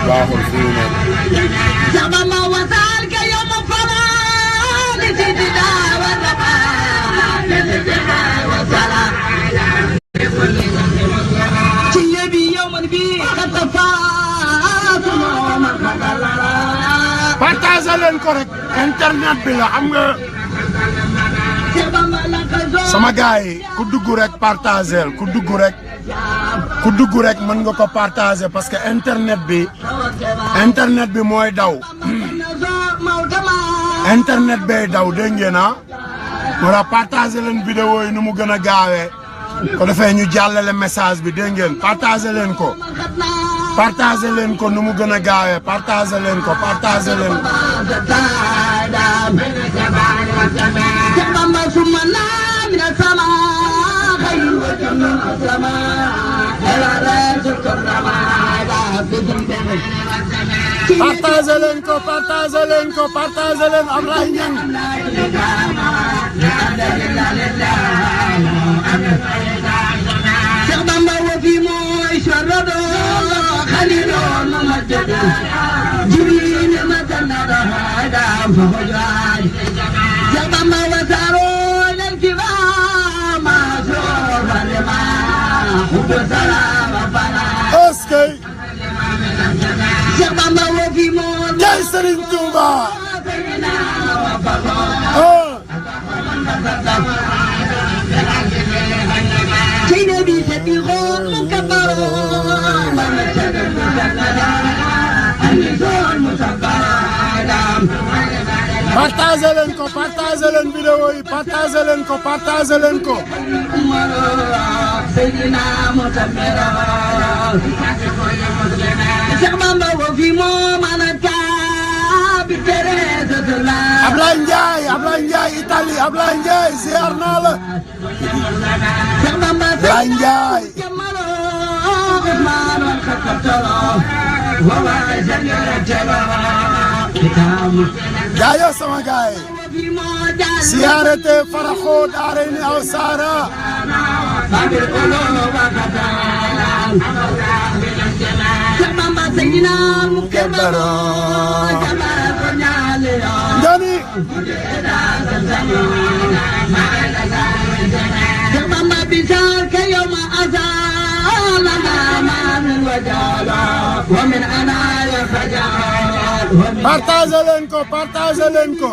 baaxul fi mu nekk. partagé leen ko rek internet bi la xam nga sama gars yi ku dugg rek partagé ku dugg rek mën nga ko partagé parce que internet bi mooy daw internet bay daw dégg ngeen ah wala partagé leen vidéo yi nu mu gën a gaawee ko defee ñu jàllale message bi dégg ngeen partagé leen ko nu mu gën a gaawee partagé leen ko partagé leen Ablaye Niang Cheikh Bamba wa fi mooy sharado Khalilo Mamajid Jibril Matanada Adam Fahojaj Cheikh Bamba wa saro Nalkiba Maso Valema Hudu Salama Fala Oskay Cheikh Bamba wa fi mooy Jai Serigne Touba Nabi Sadiqo Mukabaro partagé leen vidéo yi partagé leen ko Cheikh Bamba wo fi mo manata bi Teresa Ablaye Ndiaye Italie Ablaye Ndiaye ziar naa la Ablaye Ndiaye jaayo sama gaay siyaarete faraxo daarayni aw saara ngani partagé leen ko partagé leen ko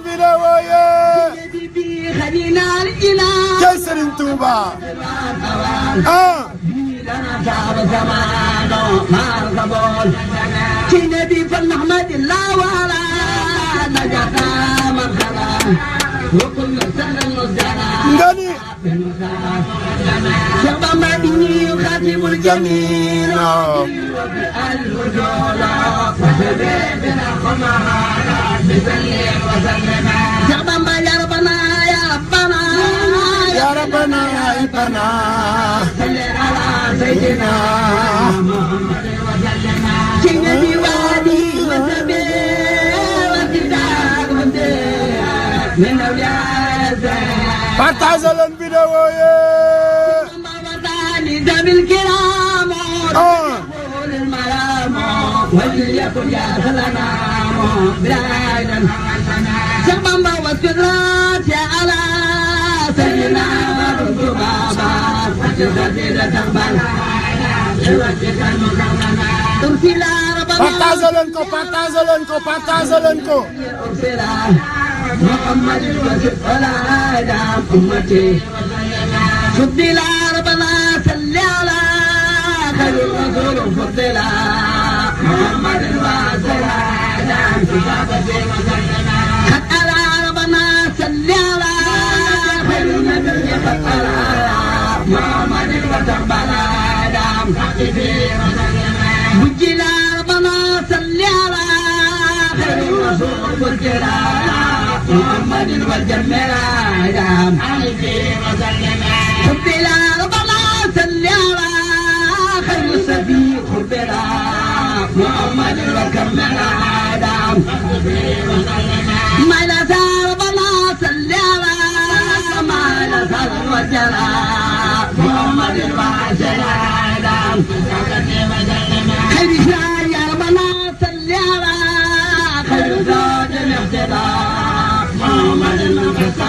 vidéo yi jey Serigne Touba ngani Cheikh Bamba ini khatibul jamil Cheikh Bamba ya Rabbana ya Rabbana ya Rabbana ya Rabbana salli ala sayyidina Muhammad wa sallama Nabi wadi wa sabi wa kitab min awliya partagé leen vidéo yi Nabil kiram وليكن يا سلام بلادا Cheikh Bamba وسكرات يا على سيدنا ربما partagé leen ko محمد ولا دام أمتي فضل ربنا صل على خير الرسول فضل محمد وسلا دام كتابتي خد على ربنا صل على خير النبي خد على محمد وتقبل دام حبيبي بجل ربنا صل على خير الرسول فضل محمد والجمال آدم عليه وسلم حبنا ربنا صل على خير السبي حبنا محمد والكمال آدم عليه وسلم ما نسى ربنا صل على ما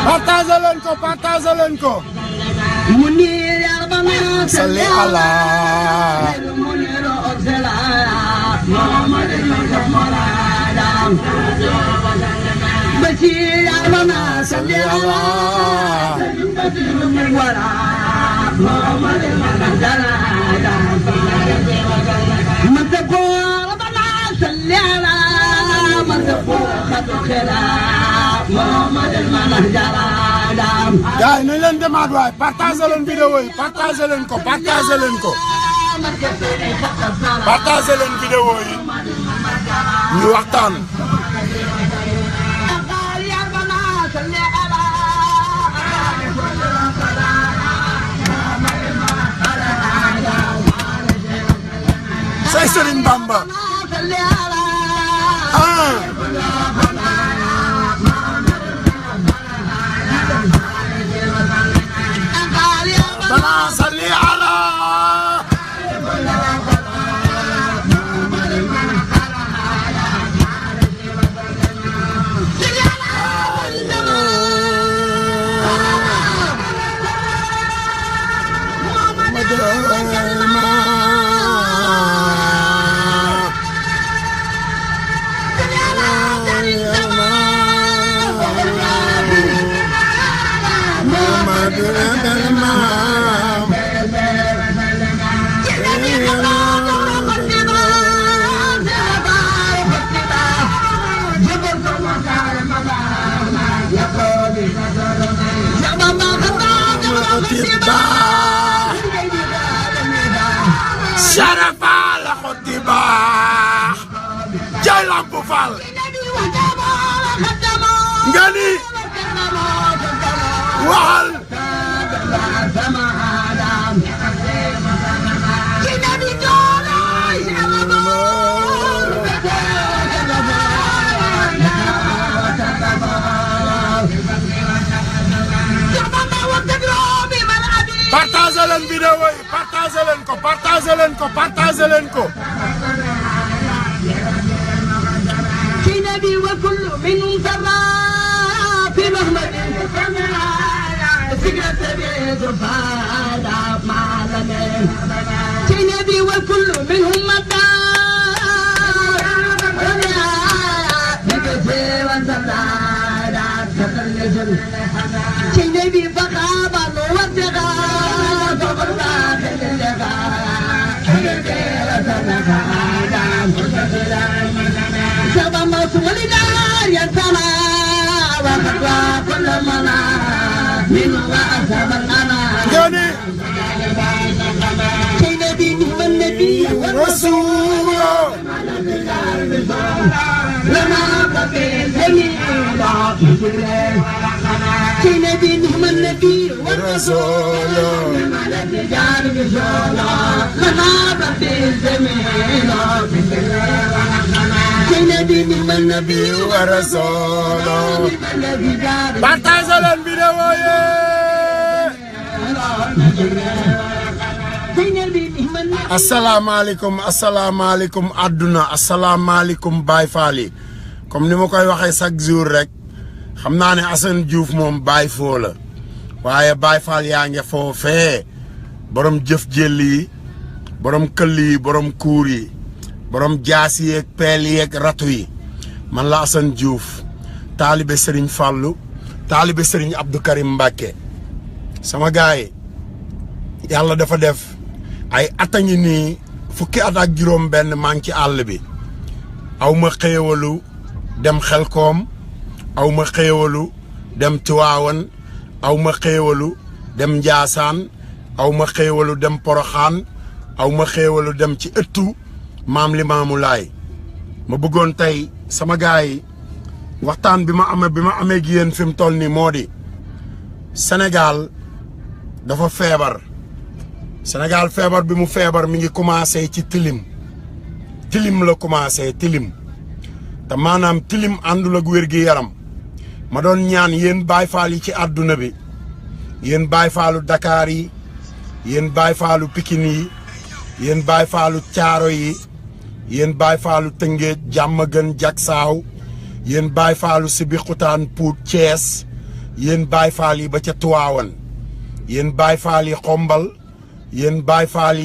Partagez leen ko salli ala salli ala gaay nañ leen demaat waay partagé leen vidéo yi partagé leen ko partagé leen ko partagé leen vidéo yi ñu waxtaan say Serigne Bamba bana salli ala Sharafa la khotiba jay lamp fal ngani waxal partagez leen vidéo yi partagez leen ko partagez leen ko partagez leen ko في نبي وكل منهم سرى في محمد سكرة بيت فادا معلمين في نبي وكل منهم مدى بكثير وانسدادا تتلجل في نبي فقابا ووثقا فقربا تلجقا كثير وانسدادا سبا موسم لدار ينسما وخطوى كل منا من وأسب الأنا كي نبي نهم النبي والرسول لما قبل جميع كي نبي نهم النبي والرسول لما قبل جميع النبي ورسوله partagez leen vidéo yi asalaamaaleykum àdduna asalaamaaleykum Baye Fall yi comme ni ma koy waxee chaque jour rek xam naa ne Assane Diouf moom Baye Fall la waaye Baye Fall yaa ngi foofee borom jëf jël yi borom këll yi borom kuur yi borom jaas yeeg peel yeeg ratu yi man la Assane Diouf taalibe Serigne Fallou taalibe Serigne Abdou Karim Mbacké sama gaay yàlla dafa def ay at a ngi nii fukki at ak juróom benn maa ngi ci àll bi aw ma xéewalu dem Xelkom aw ma xéewalu dem Tiwaawan aw ma xéewalu dem Njaasaan aw ma xéewalu dem Poroxaan aw ma xéewalu dem ci ëttu maam Limaamu Laay ma bëggoon tey sama gaay yi waxtaan bi ma amee gi yéen fi mu toll nii moo di Sénégal dafa feebar Sénégal feebar bi mu feebar mi ngi commencé ci tilim la commencé tilim te maanaam tilim àndul ak wér gi yaram ma doon ñaan yéen Baay Faal yi ci àdduna bi yéen Baay Faalu Dakar yi yéen Baay Faalu Pikine yi yéen Baay Faalu Caaro yi yéen Baay Faalu Tëngéej Jàmmagën Jaksaaw yéen Baay Faalu Sébikotane Pout Thiès yéen Baay Faal yi ba ca Tiwaawan yéen Baay Faal yi Xombal yéen Baay Faal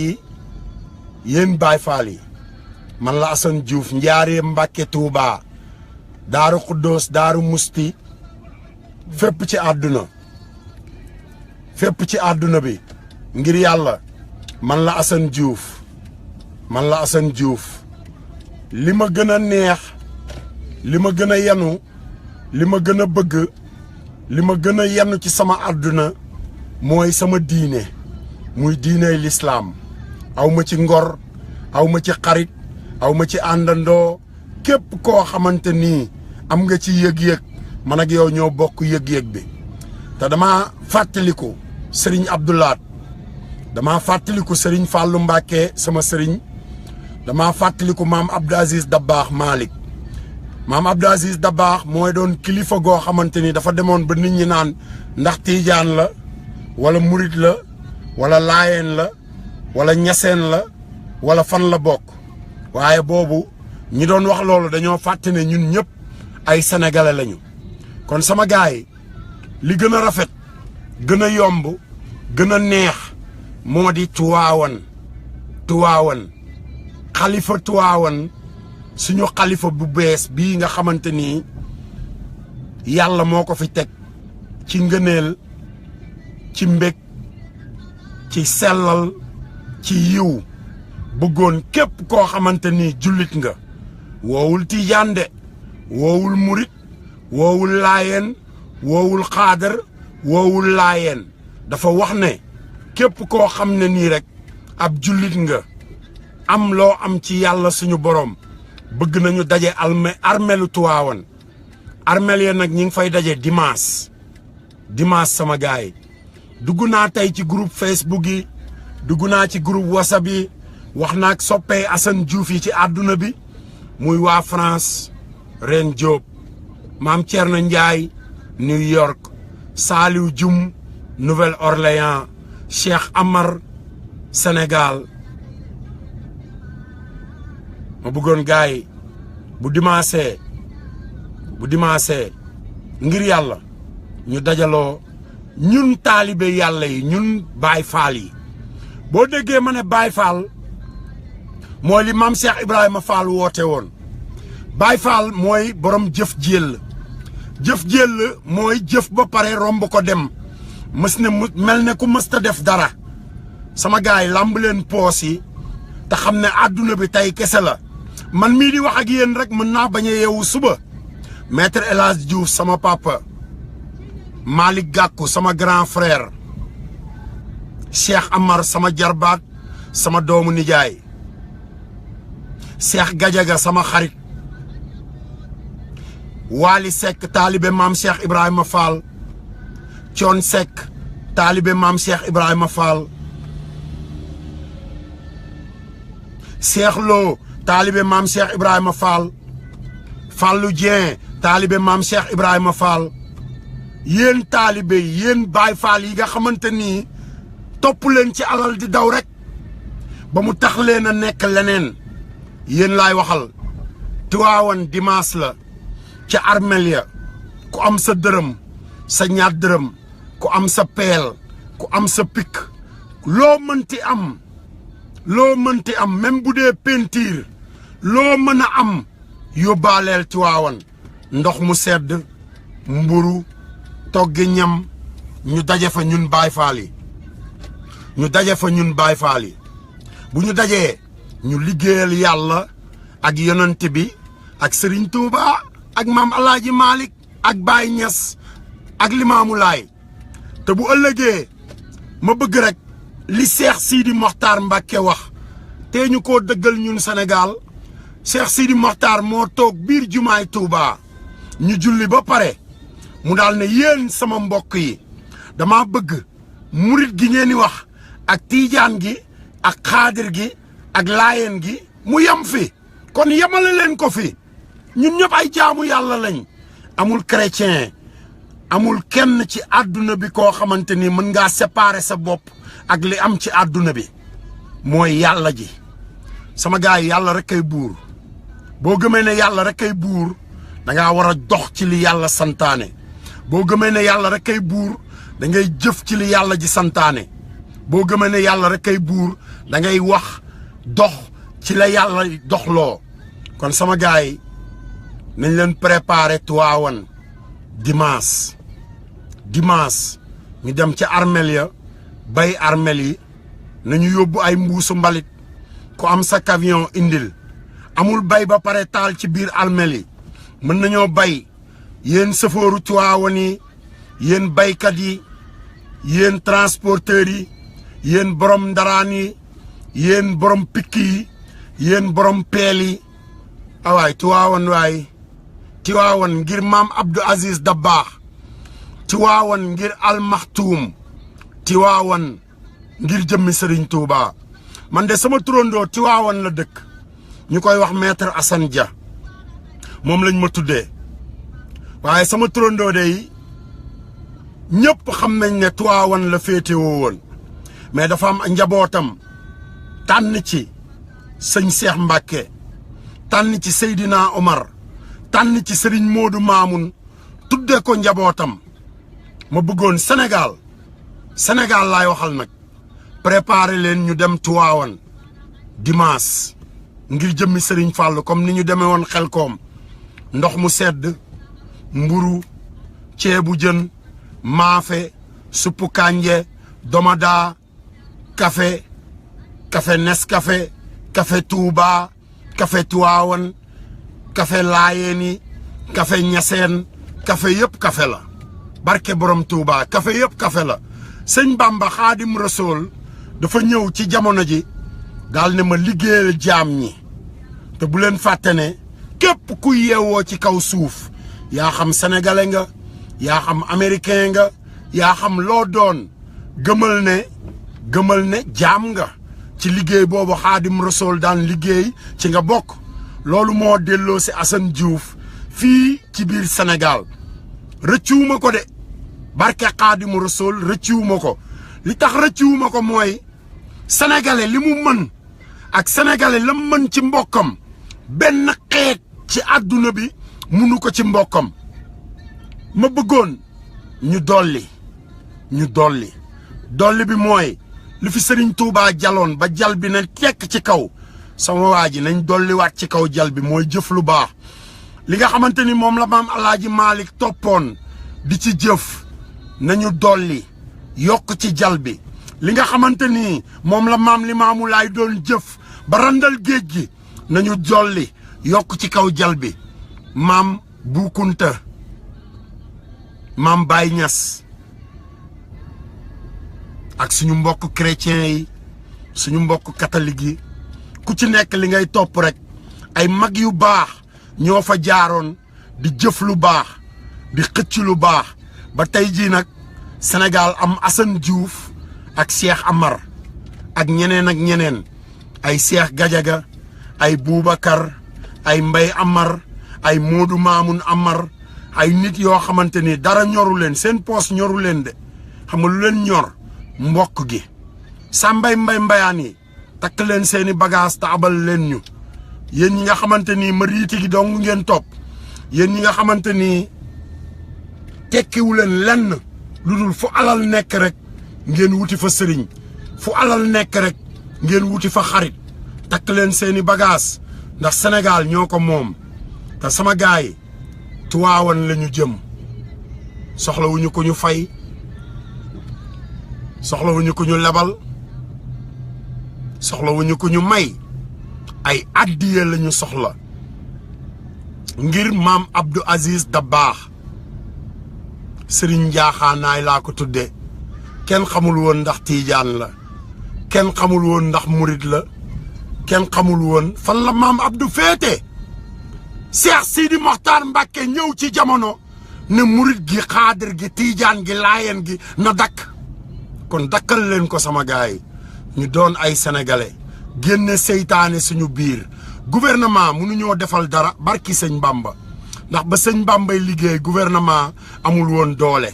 yi man la Assane Diouf Njaaréem Mbàkke Tuubaa Daaru Xuddoos Daaru Musti fépp ci àdduna bi ngir yàlla man la Assane Diouf li ma gën a neex li ma gën a yanu li ma gën a bëgg li ma gën a yanu ci sama àdduna mooy sama diine muy diiney lislaam aw ma ci ngor aw ma ci xarit aw ma ci àndandoo képp koo xamante nii am nga ci yëg-yëg man ak yow ñoo bokk yëg-yëg bi te dama fàttaliku Serigne Abdoulaat dama fàttaliku Serigne Fallou Mbacke sama Serigne dama fàttaliku maam Abdou Aziz Dabakh Malick maam Abdou Aziz Dabakh mooy doon kilifa goo xamante ni dafa demoon ba nit ñi naan ndax tiijaan la wala murit la wala laayeen la wala ñaseen la wala fan la bokk waaye boobu ñi doon wax loolu dañoo fàtte ne ñun ñëpp ay sénégalais lañu kon sama gaay li gën a rafet gën a yomb gën a neex moo di Tiwaawan xalifa Tiwaawan suñu xalifa bu bees bii nga xamante ni yàlla moo ko fi teg ci ngëneel ci mbég ci sellal ci yiw bëggoon képp koo xamante ni jullit nga woowul tiijaan de woowul murit woowul laayeen woowul xaadar woowul laayeen dafa wax ne képp koo xam ne nii rek ab jullit nga am loo am ci yàlla suñu borom bëgg nañu daje armelu Tiwaawan armel ya nag ñi ngi fay daje dimanche sama gaay dugg naa tey ci groupe Facebook yi dugg naa ci groupe WhatsApp yi wax naa ak soppee Assane Diouf yi ci àdduna bi muy waa France Ren Diop Maam Thierno Ndiaye New York Saliou Dioum Nouvelle-Orléans Cheikh Amar Sénégal ma bëggoon gaay bu dimanche ngir yàlla ñu dajaloo ñun taalibe yàlla yi ñun Baay Faal yi boo déggee ma ne Baay Faal mooy li maam Cheikh Ibrahima Fall woote woon Baay Faal mooy borom jëf jéll mooy jëf ba pare romb ko dem mel ne ku mësta def dara sama gaay làmb leen poos yi te xam ne àdduna bi tey kese la man mii di wax ak yéen rek mën naa bañ a yeewu suba maître El Hadj Diouf sama papa Malick Gakou sama grand frère Cheikh Amar sama jarbaat sama doomu nijaay Cheikh Gadiaga sama xarit Wali Seck taalibe maam Cheikh Ibrahima Fall Thione Seck taalibe maam Cheikh Ibrahima Fall Cheikh Lo taalibe maam Cheikh Ibrahima Fall Fallou Dieng taalibe maam Cheikh Ibrahima Fall yéen taalibe yéen Baay Faal yi nga xamante ni topp leen ci alal di daw rek ba mu tax leen a nekk leneen yéen laay waxal Tiwaawan dimanche la ca armel ya ku am sa dërëm sa ñaar dërëm ku am sa peel ku am sa pik loo mënti am même bu dee peinture loo mën a am yóbbaaleel Tiwaawan ndox mu sedd mburu toggi ñam ñu daje fa ñun Baay Faal yi bu ñu dajee ñu liggéeyal yàlla ak yonent bi ak Serigne Touba ak maam Alaaji Malick ak Baay Ñas ak Limaamu Laay te bu ëllëgee ma bëgg rek li Cheikh Sidi Mokhtar Mbacké wax te ñu koo dëggal ñun Sénégal Cheikh Sidi Mokhtar moo toog biir jumaay Touba ñu julli ba pare mu daal ne yéen sama mbokk yi dama bëgg murit gi ngeen di wax ak tiijaan gi ak xaadir gi ak laayeen gi mu yem fi kon yemale leen ko fi ñun ñëpp ay jaamu yàlla lañ amul chrétien amul kenn ci àdduna bi koo xamante ni mën ngaa séparer sa bopp ak li am ci àdduna bi mooy yàlla ji sama gars yi yàlla rek kay buur boo gëmee ne yàlla rek kay buur da ngaa war a dox ci li yàlla santaane boo gëmee ne yàlla rek kay buur da ngay jëf ci li yàlla ji santaane boo gëmee ne yàlla rek kay buur da ngay wax dox ci la yàlla doxloo kon sama gars yi nañ leen préparer Tivaouane dimanche ñu dem ci armel ya bay armel yi nañu yóbbu ay mbuusu mbalit ku am sa camion indil amul bay ba pare taal ci biir armel yi mën nañoo bay yéen sëfooru Tivaouane yi yéen baykat yi yéen transporteurs yi yéen borom ndaraan yi yéen borom pikk yi yéen borom peel yi awaay Tivaouane ngir maam Abdou Aziz Dabakh Tivaouane ngir Al Maktoum Tivaouane ngir jëmmi Serigne Touba man de sama turandoo Tivaouane la dëkk ñu koy wax maître Assane Dia moom lañ ma tuddee waaye sama turandoo de ñëpp xam nañ ne Tivaouane la féetewoo woon mais dafa am njabootam tànn ci sëñ Cheikh Mbacke tànn ci Seydina Omar tànn ci Serigne Modou Mamoun tuddee ko njabootam ma bëggoon Sénégal laay waxal nag préparer leen ñu dem Tivaouane dimanche ngir jëmmi Serigne Fall comme ni ñu demee woon Xelkom ndox mu sedd mburu ceebu jën maafe suppu kànje domada café Nescafé café Touba café Tivaouane café Laayeen café Ñaseen café yëpp café la barke borom Touba café yëpp café la sëñ Bamba Xaadim Rasool dafa ñëw ci jamono ji daal ne ma liggéeyal jaam ñi te bu leen fàtte ne képp ku yeewoo ci kaw suuf yaa xam sénégalais nga yaa xam américain nga yaa xam loo doon gëmal ne jaam nga ci liggéey boobu Xaadim Rasool daan liggéey ci nga bokk loolu moo delloo si Assane Diouf fii ci biir Sénégal rëccuwuma ko de barke Xaadim Rasool rëccuwuma ko li tax rëccuwuma ko mooy sénégalais li mu mën ak sénégalais la mën ci mbokkam benn xeet ci àdduna bi munu ko ci mbokkam ma bëggoon ñu dolli bi mooy li fi Serigne Touba jaloon ba jal bi ne tekk ci kaw sama waa ji nañ dolliwaat ci kaw jal bi mooy jëf lu baax li nga xamante ni moom la maam Alaaji Malick toppoon di ci jëf nañu dolli yokk ci jal bi li nga xamante ni moom la maam Limaamu Laay doon jëf ba randal géej gi nañu dolli yokk ci kaw jal bi maam Bou Kounta maam Baye Niass ak suñu mbokk chrétien yi suñu mbokk catholique yi ku ci nekk li ngay topp rek ay mag yu baax ñoo fa jaaroon di jëf lu baax di xëcc lu baax ba tey jii nag Sénégal am Assane Diouf ak Cheikh Amar ak ñeneen ay Cheikh Gadiaga ay Boubacar ay Mbaye Amar ay Modou Mamoun Amar ay nit yoo xamante ni dara ñoru leen seen poos ñoru leen de xam nga lu leen ñor mbokk gi sàmbay mbayaan yi takk leen seeni bagage te abal leen ñu yéen ñi nga xamante ni mariiti gi dong ngeen topp yéen ñi nga xamante ni tekkiwu leen lenn lu dul fu alal nekk rek ngeen wuti fa sëriñ fu alal nekk rek ngeen wuti fa xarit takk leen seeni bagage ndax Sénégal ñoo ko moom te sama gaay Tivaouane la ñu jëm soxlawuñu ko ñu fay soxlawuñu ko ñu lebal soxlawuñu ko ñu may ay addiye lañu soxla ngir maam Abdou Aziz Dabakh Serigne Njaaxaanaay laa ko tudde kenn xamul woon ndax tiijaan la kenn xamul woon ndax murit la kenn xamul woon fan la maam Abdou féete Cheikh Sidi Mokhtar Mbacke ñëw ci jamono ne murit gi xaadir gi tiijaan gi laayeen gi na dakk kon dakkal leen ko sama gaay ñu doon ay sénégalais génne seytaane suñu biir gouvernement mënuñoo defal dara barki sëñ Bamba ndax ba sëñ Bambay liggéey gouvernement amul woon doole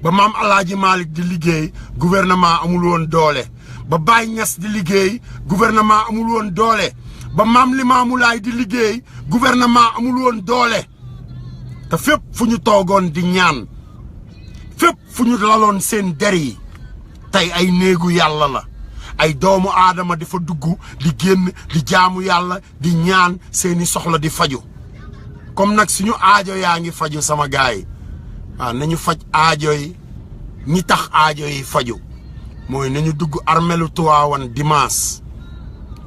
ba maam Alaaji Malick di liggéey gouvernement amul woon doole ba Baye Niass di liggéey gouvernement amul woon doole ba maam Limaamu Laay di liggéey gouvernement amul woon doole te fépp fu ñu toogoon di ñaan fépp fu ñu laloon seen der yi tey ay néegu yàlla la ay doomu aadama di fa dugg di génn di jaamu yàlla di ñaan seeni soxla di faju comme nag suñu aajo yaa ngi faju sama gaay waaw nañu faj aajo yi ñi tax aajo yi faju mooy nañu dugg armelu Tiwaawan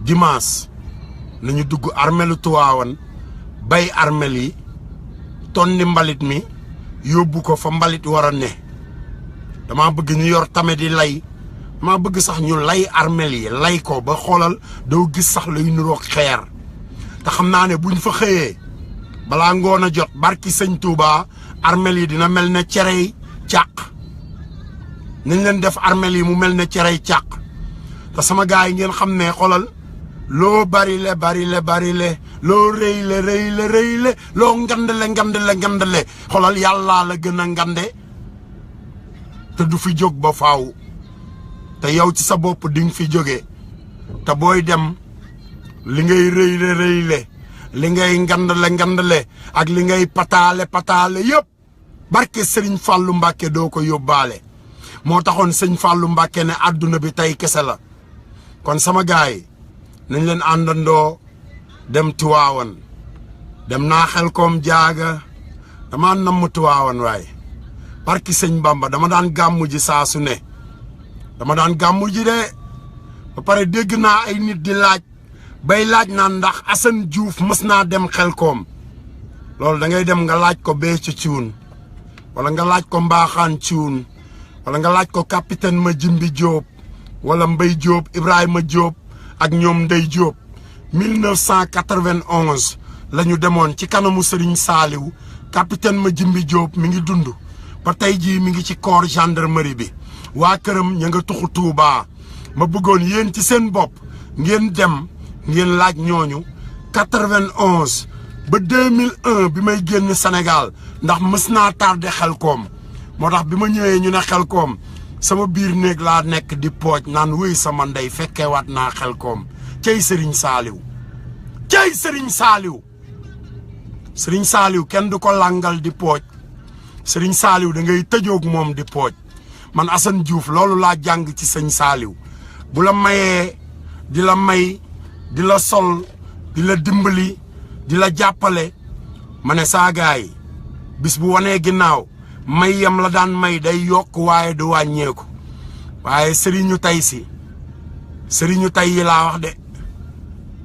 dimanche nañu dugg armelu Tiwaawan bay armel yi tonni mbalit mi yóbbu ko fa mbalit war a ne dama bëgg ñu yor tame di lay dama bëgg sax ñu lay armel yi lay ko ba xoolal doo gis sax lay nuroog xeer te xam naa ne buñ fa xëyee balaa ngoon a jot barki sëñ Touba armel yi dina mel ne cerey càq nañ leen def armel yi mu mel ne cerey càq te sama gars yi ngeen xam ne xoolal loo bari le loo rëy le loo ngandale xoolal yàllaa la gën a ngande te du fi jóg ba faaw te yow ci sa bopp di nga fi jóge te booy dem li ngay rëy le li ngay ngandale ak li ngay pataale yëpp barke Sëriñ Fàllu Mbàkke doo ko yóbbaale moo taxoon sëñ Fàllu Mbàkke ne àdduna bi tey kese la kon sama gaay nañ leen àndandoo dem Tiwaawan dem naa Xelkom jaaga dama namm Tiwaawan waaye barki sëñ Bamba dama daan gàmmu ji saa su ne dama daan gàmmu ji de ba pare dégg naa ay nit di laaj bay laaj naan ndax Assane Diouf mës naa dem Xelkom loolu da ngay dem nga laaj ko Béthio Thioune wala nga laaj ko Mbaxaan Thioune wala nga laaj ko capitaine Majimbi Diop wala Mbay Diop Ibrahima Diop ak ñoom Ndey Diop 1991 la ñu demoon ci kanamu Serigne Saliou capitaine Majimbi Diop mi ngi dund ba tey jii mi ngi ci corps gendarmerie bi waa këram ña nga tuxu Touba ma bëggoon yéen ci seen bopp ngeen dem ngeen laaj ñooñu 91 ba 2001 bi may génn Sénégal ndax mës naa tardé Xelkom moo tax bi ma ñëwee ñu ne Xelkom sama biir néeg laa nekk di pooj naan wéy sama ndey fekkeewaat naa Xelkom cey Serigne Saliou cey Serigne Saliou kenn du ko langal di pooj Serigne Saliou da ngay tëjoog moom di pooj man Assane Diouf loolu laa jàng ci sëñ Saliou bu la mayee di la may di la sol di la dimbali di la jàppale ma ne saa gaay bis bu wanee ginnaaw may yam la daan may day yokk waaye du wàññeeku waaye sëriñu tay yi laa wax de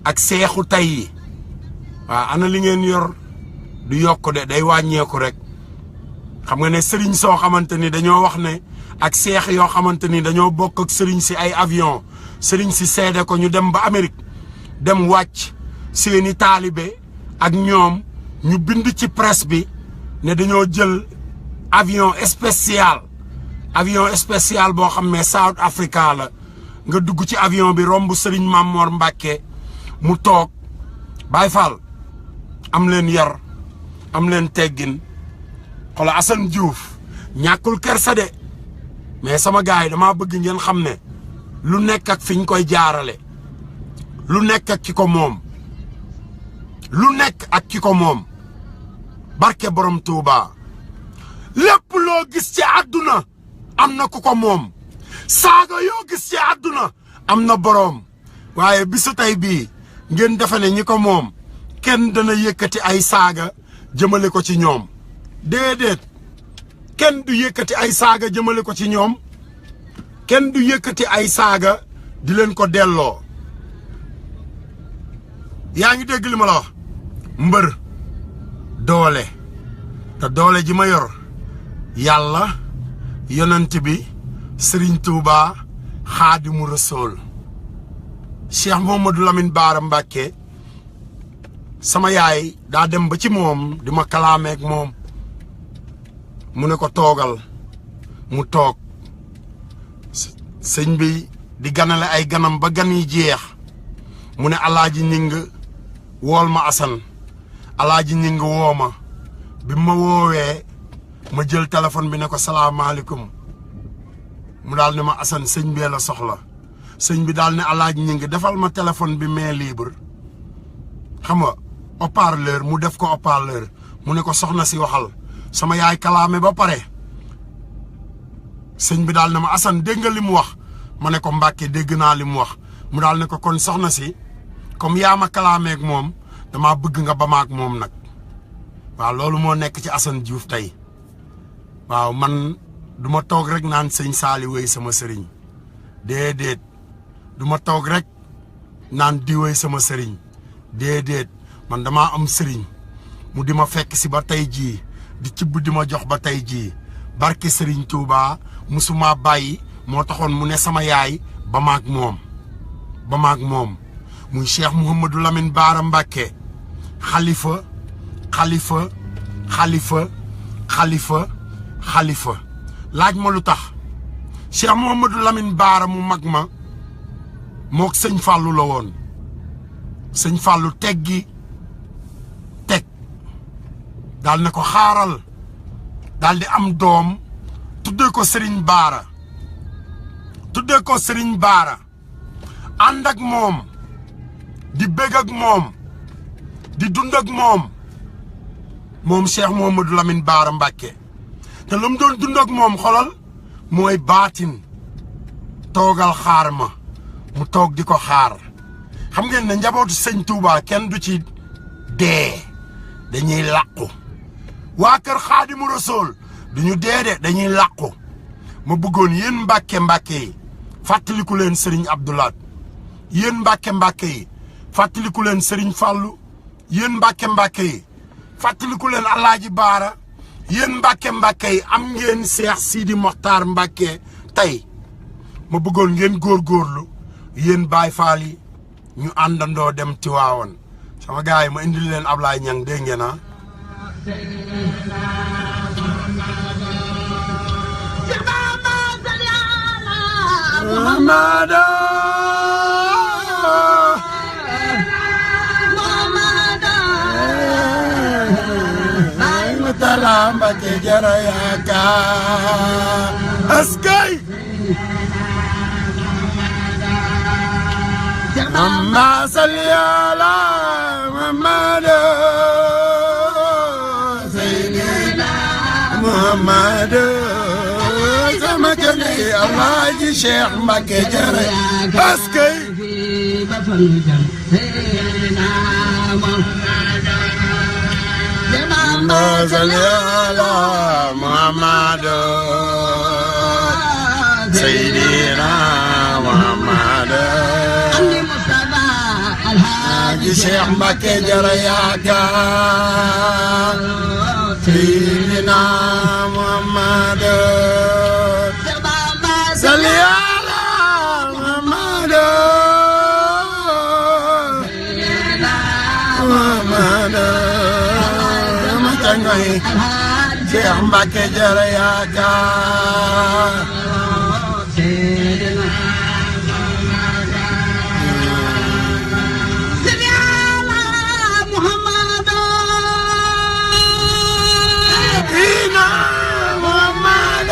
ak seexu tay yi waaw ana li ngeen yor du yokk de day wàññeeku rek xam nga ne sëriñ soo xamante ni dañoo wax ne ak seex yoo xamante ni dañoo bokk ak sëriñ si ay avion sëriñ si seede ko ñu dem ba Amérique dem wàcc seeni taalibe ak ñoom ñu bind ci presse bi ne dañoo jël avion spécial boo xam ne South Africa la nga dugg ci avion bi romb Serigne Mamor Mbàkke mu toog Baay Faal am leen yar am leen teggin xoolal Assane Diouf ñàkkul kersa de mais sama gars yi damaa bëgg ngeen xam ne lu nekk ak fi ñu koy jaarale lu nekk ak ki ko moom barke borom Touba lépp loo gis ci àdduna am na ku ko moom saaga yoo gis ci àdduna am na boroom waaye bisu tey bii ngeen defe ne ñi ko moom kenn dana yëkkati ay saaga jëmale ko ci ñoom déedéet kenn du yëkkati ay saaga jëmale ko ci ñoom kenn du yëkkati ay saaga di leen ko delloo yaa ngi dégg li ma la wax mbër doole te doole ji ma yor yàlla yonent bi Serigne Touba Xaadimu Rasuul Cheikh Mouhamadou Lamine Bara Mbacké sama yaay daa dem ba ci moom di ma kalaameek moom mu ne ko toogal mu toog sëñ bi di ganale ay ganam ba gan yi jeex mu ne alaaji ñing wool ma Assane alaaji ñing woo ma bi ma woowee ma jël téléphone bi ne ko salaamaaleykum mu daal ne ma Assane sëñ bee la soxla sëñ bi daal ne alaaj ñi ngi defal ma téléphone bi main libre xam nga haut-parleur mu def ko haut-parleur mu ne ko soxna si waxal sama yaay kalaame ba pare sëñ bi daal ne ma Assane dégg nga li mu wax ma ne ko Mbàkke dégg naa li mu wax mu daal ne ko kon soxna si comme yaa ma kalaameeg moom damaa bëgg nga ba maag moom nag waaw loolu moo nekk ci Assane Diouf tey waaw man du ma toog rek naan sëñ Saali wéy sama sëriñ déedéet du ma toog rek naan di wéy sama sëriñ déedéet man damaa am sëriñ mu di ma fekk si ba tey jii di cibb di ma jox ba tey jii barke sëriñ Touba musuma bàyyi moo taxoon mu ne sama yaay ba maag moom muy Cheikh Mouhamadou Lamine Bara Mbacké xalifa laaj ma lu tax Cheikh Mouhamadou Lamine Bara mu mag ma mook sëñ Fallou la woon sëñ Fallou teg daal ne ko xaaral daal di am doom tuddee ko Serigne Bara ànd ak moom di bég ak moom di dund ak moom Cheikh Mouhamadou Lamine Bara Mbacké te lu mu doon dund ak moom xolal mooy baatin toogal xaar ma mu toog di ko xaar xam ngeen ne njabootu sëñ Touba kenn du ci dee dañuy làqu waa kër Xaadimu Rasuul duñu dee de dañuy làqu ma bëggoon yéen Mbàkke yi fàttaliku leen Serigne Abdoulaat yéen Mbàkke yi fàttaliku leen Serigne Fallou yéen Mbàkke yi fàttaliku leen Alaaji Baara yéen Mbàkke yi am ngeen Seex Sidi Mokhtar Mbàkke tey ma bëggoon ngeen góorgóorlu yéen Baay Faal yi ñu àndandoo dem Tiwaawan sama gars yi ma indil leen Ablaye Niang dégg ngeen ah Mbacké jara yaakaar askay Mama salli ala Muhammad Sayyidina Muhammad sama kene Alaaji Cheikh Mbacké jara askay صلي على محمد سيدنا محمد الحاج شيخ مبكي جرياك سيدنا محمد صلي على محمد محمد Cheikh Mbacké jara yaakaar Ina Muhammad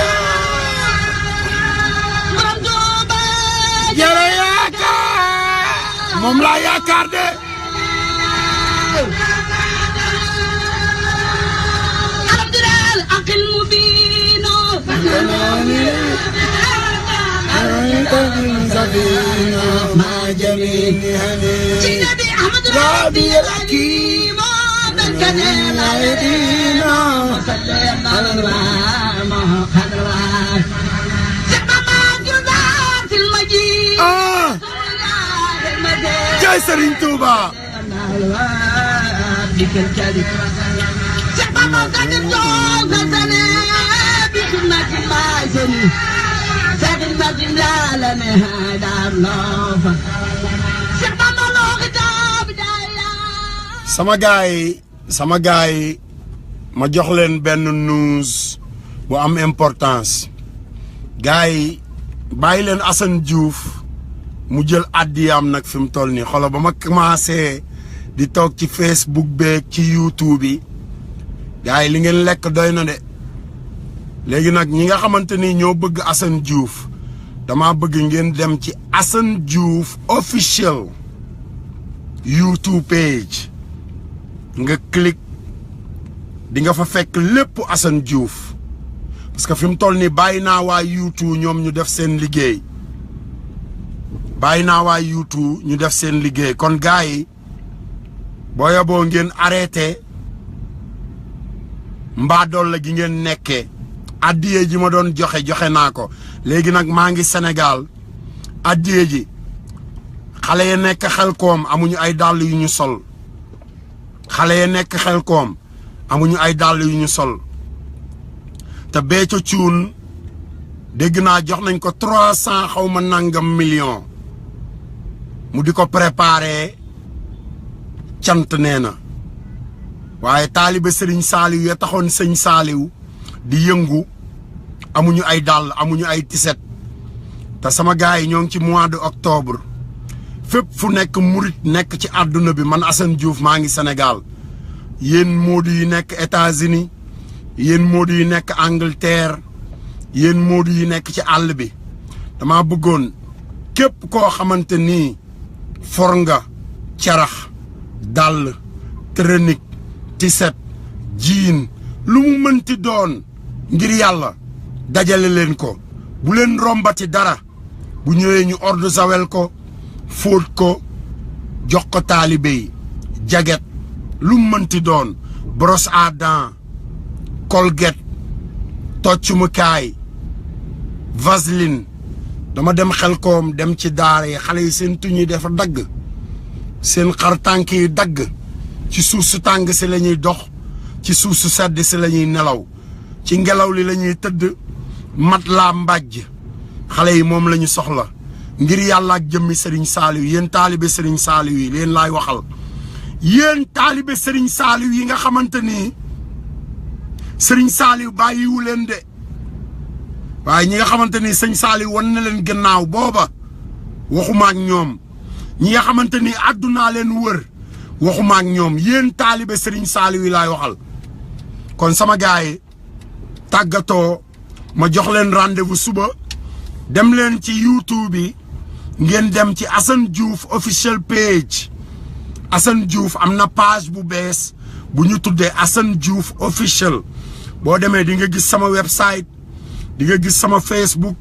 jara yaakaar moom laa yaakaar de المبين مع جميل سيدي أحمد ربي الحكيم بالكدل عيدينا وصلي على الرحمة خضر سبما جزات المجيد جاي سرين توبا بك الكذب سبما قدر sama gaay yi ma jox leen benn news bu am importance gaay yi bàyyi leen Assane Diouf mu jël addiyaam nag fi mu toll nii xoolal ba ma commencé di toog ci Facebook beeg ci YouTube bi gars yi li ngeen lekk doy na de léegi nag ñi nga xamante ni ñoo bëgg Assane Diouf dama bëgg ngeen dem ci Assane Diouf official YouTube page nga click di nga fa fekk lépp Assane Diouf parce que fi mu toll nii bàyyi naa waa YouTube ñoom ñu def seen liggéey bàyyi naa waa YouTube ñu def seen liggéey kon gars yi boo yaboo ngeen arrêté mbaadool la gi ngeen nekkee addiye ji ma doon joxe naa ko léegi nag maa ngi Sénégal addiye ji xale ya nekk Xelkom amuñu ay dàll yu ñu sol xale ya nekk Xelkom amuñu ay dàll yu ñu sol te Béthio Thioune dégg naa jox nañ ko 300 xaw ma nangam million mu di ko préparé cant nee na waaye taalibe Sëriñ Saaliw ya taxoon sëñ Saaliw di yëngu amuñu ay dàll amuñu ay tiset te sama gars yi ñoo ngi ci mois de octobre fépp fu nekk murit nekk ci àdduna bi man Assane Diouf maa ngi Sénégal yéen moodu yi nekk États-Unis yéen moodu yi nekk Angleterre yéen moodu yi nekk ci àll bi dama bëggoon képp koo xamante nii for nga carax dàll trenique tiset jiin lu mu mënti doon ngir yàlla dajale leen ko bu leen rombati dara bu ñëwee ñu ordre zawel ko fóot ko jox ko taalibe yi jaget lu mu mënti doon brosse à dents colgate toccumukaay vaseline dama dem Xelkom dem ci daara yi xale yi seen tuñ yi dafa dagg seen xar tànk yi dagg ci suuf su tàng si la ñuy dox ci suuf su sedd si la ñuy nelaw ci ngelaw li la ñuy tëdd mat laa mbàjj xale yi moom la ñu soxla ngir yàlla ak jëmmi Serigne Saliou yéen taalibe Serigne Saliou yi leen laay waxal yéen taalibe Serigne Saliou yi nga xamante ni Serigne Saliou bàyyiwu leen de waaye ñi nga xamante ni sëñ Saliou wan na leen gannaaw booba waxuma ak ñoom ñi nga xamante ni àddunaa leen wër waxuma ak ñoom yéen taalibe Serigne Saliou yi laay waxal kon sama gars yi tàggatoo ma jox leen rendez-vous suba dem leen ci YouTube bi ngeen dem ci Assane Diouf official page Assane Diouf am na page bu bees bu ñu tuddee Assane Diouf official boo demee di nga gis sama website di nga gis sama Facebook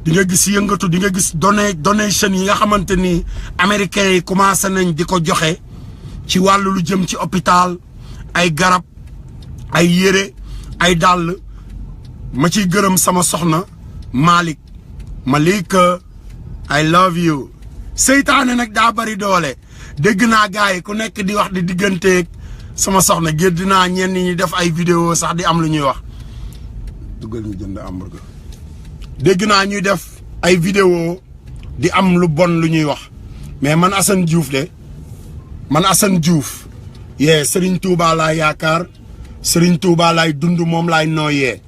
di nga gis yëngatu di nga gis donation yi nga xamante ni américains yi commencé nañ di ko joxe ci wàllu lu jëm ci hôpital ay garab ay yére ay dàll ma ciy gërëm sama soxna Malick I love you seytaane nag daa bari doole dégg naa gars yi ku nekk di wax di digganteeg sama soxna gédd naa ñenn ñi def ay vidéo sax di am lu ñuy wax duggal ñu jënd hamburger dégg naa ñuy def ay vidéo di am lu bon lu ñuy wax mais man Assane Diouf de man Assane Diouf yee Serigne Touba laay yaakaar Serigne Touba laay dund moom laay nooyee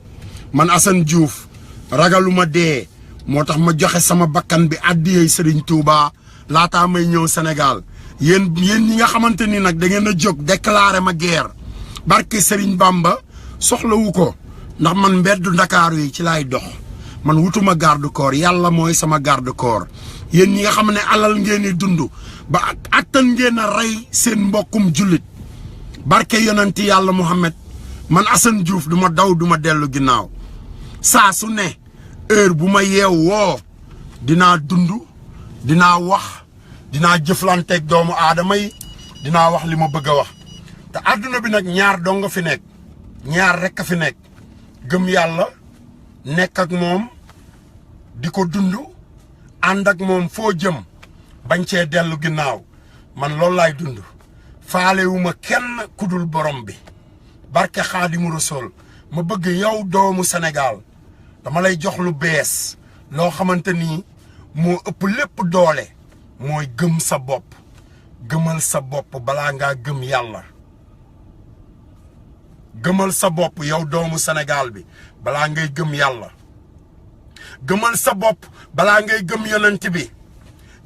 man Assane Diouf ragaluma dee moo tax ma joxe sama bakkan bi àddiyee Serigne Touba laataa may ñëw Sénégal yéen ñi nga xamante ni nag da ngeen a jóg déclaré ma guerre barke Serigne Bamba soxlawu ko ndax man mbeddu Ndakaaru yi ci laay dox man wutuma garde corps yàlla mooy sama garde corps yéen ñi nga xam ne alal ngeen di dund ba attan ngeen a rey seen mbokkum jullit barke yonanti yàlla Muhammad man Assane Diouf du ma daw du ma dellu ginnaaw saa su ne heure bu ma yeew woo dinaa dund dinaa wax dinaa jëflanteeg doomu aadama yi dinaa wax li ma bëgg a wax te àdduna bi nag ñaar dong nga fi nekk ñaar rekk a fi nekk gëm yàlla nekk ak moom di ko dund ànd ak moom foo jëm bañ cee dellu ginnaaw man loolu laay dund faalewuma kenn kudul borom bi barke Xaadimu Rasuul ma bëgg yow doomu Sénégal dama lay jox lu bees loo xamante ni moo ëpp lépp doole mooy gëm sa bopp gëmal sa bopp balaa ngaa gëm yàlla gëmal sa bopp yow doomu Sénégal bi balaa ngay gëm yàlla gëmal sa bopp balaa ngay gëm yonent bi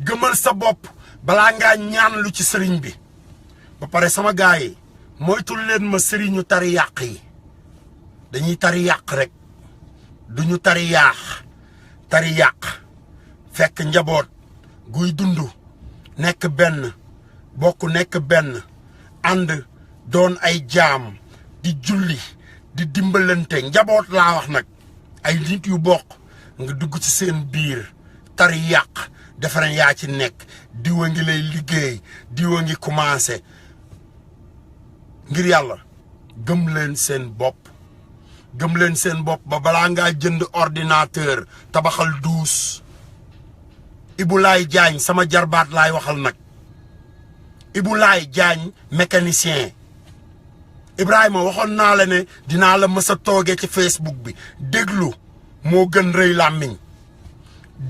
gëmal sa bopp balaa ngaa ñaan lu ci sëriñ bi ba pare sama gars yi moytul leen ma sëriñu tari yàq yi dañuy tari yàq rek duñu tari yaax tari yàq fekk njaboot guy dund nekk benn bokk nekk benn ànd doon ay jaam di julli di dimbalante njaboot laa wax nag ay nit yu bokk nga dugg ci seen biir tari yàq defaran yaa ci nekk diwa ngi lay liggéey diwa ngi commencé ngir yàlla gëm leen seen bopp ba balaa ngaa jënd ordinateur tabaxal 12 Ibulaay Jaañ sama jarbaat laay waxal nag Ibulaay Jaañ mécanicien Ibrahima waxoon naa la ne dinaa la mës a toogee ci Facebook bi déglu moo gën rëy làmmiñ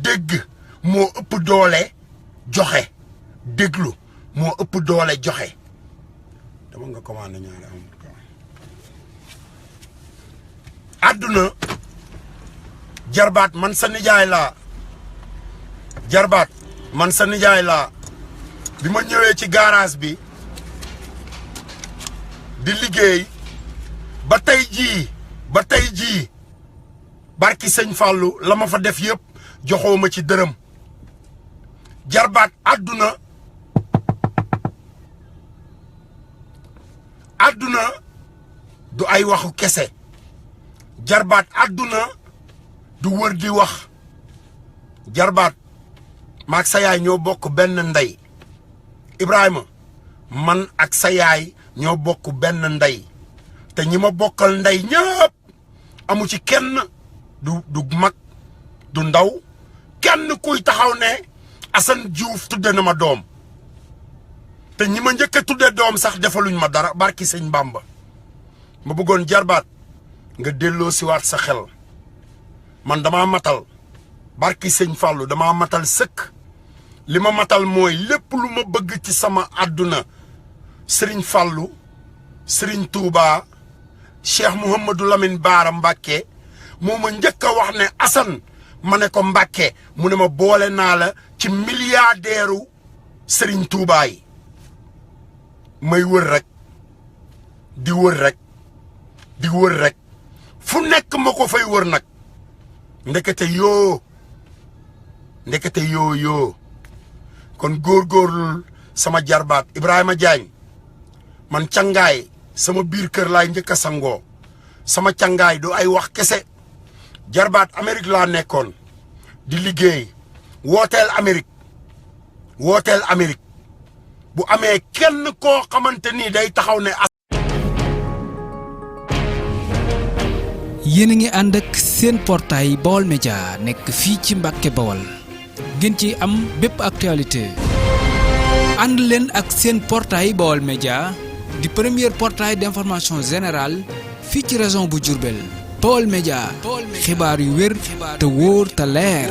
dégg moo ëpp doole joxe déglu moo ëpp doole joxe dama nga commandé ñaari amul àdduna jarbaat man sa nijaay laa bi ma ñëwee ci garage bi di liggéey ba tey jii barki sëñ Fallou la ma fa def yëpp joxoo ma ci dërëm jarbaat àdduna du ay waxu kese jarbaat àdduna du wër di wax jarbaat maag sa yaay ñoo bokk benn ndey Ibrahima man ak sa yaay ñoo bokk benn ndey te ñi ma bokkal ndey ñëpp amu ci kenn du mag du ndaw kenn kuy taxaw ne Assane Diouf tudde na ma doom te ñi ma njëkk a tudde doom sax defaluñ ma dara barki sëñ Bamba ma bëggoon jarbaat nga delloo si waat sa xel man dama matal barki sëñ Fallou dama matal sëkk li ma matal mooy lépp lu ma bëgg ci sama àdduna Serigne Fallou Serigne Touba Cheikh Mouhamadou Lamine Bara Mbacké moo ma njëkk a wax ne Assane ma ne ko Mbacké mu ne ma boole naa la ci milliardaire Serigne Touba yi may wër rek di wër rek fu nekk ma ko fay wër nag ndekete yoo kon góorgóorlu sama jarbaat Ibrahima Diagne man cangaay sama biir kër laay njëkk a sangoo sama cangaay du ay wax kese jarbaat Amérique laa nekkoon di liggéey wooteel Amérique bu amee kenn koo xamante ni day taxaw ne yéen a ngi ànd ak seen portail Baol Média nekk fii ci Mbàkke Bawol ngeen ci am bépp actualité ànd leen ak seen portail Baol Média di premier portail d'information générale fii ci région bu Diourbel Baol Média xibaar yu wér te wóor te leer